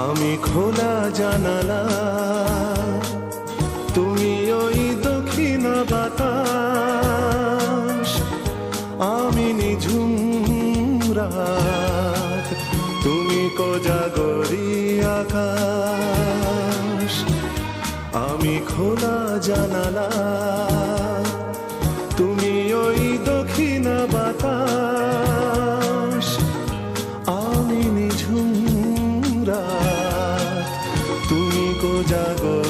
আমি খোলা জানালা, তুমি ওই দক্ষিণ বাতাস, আমি নিঝুম রাত, তুমি কোজাগরি আকাশ। আমি খোলা জানালা, তুমি ওই দক্ষিণ বাতাস, আমি নিঝুম রাত, তুমি কোজাগরি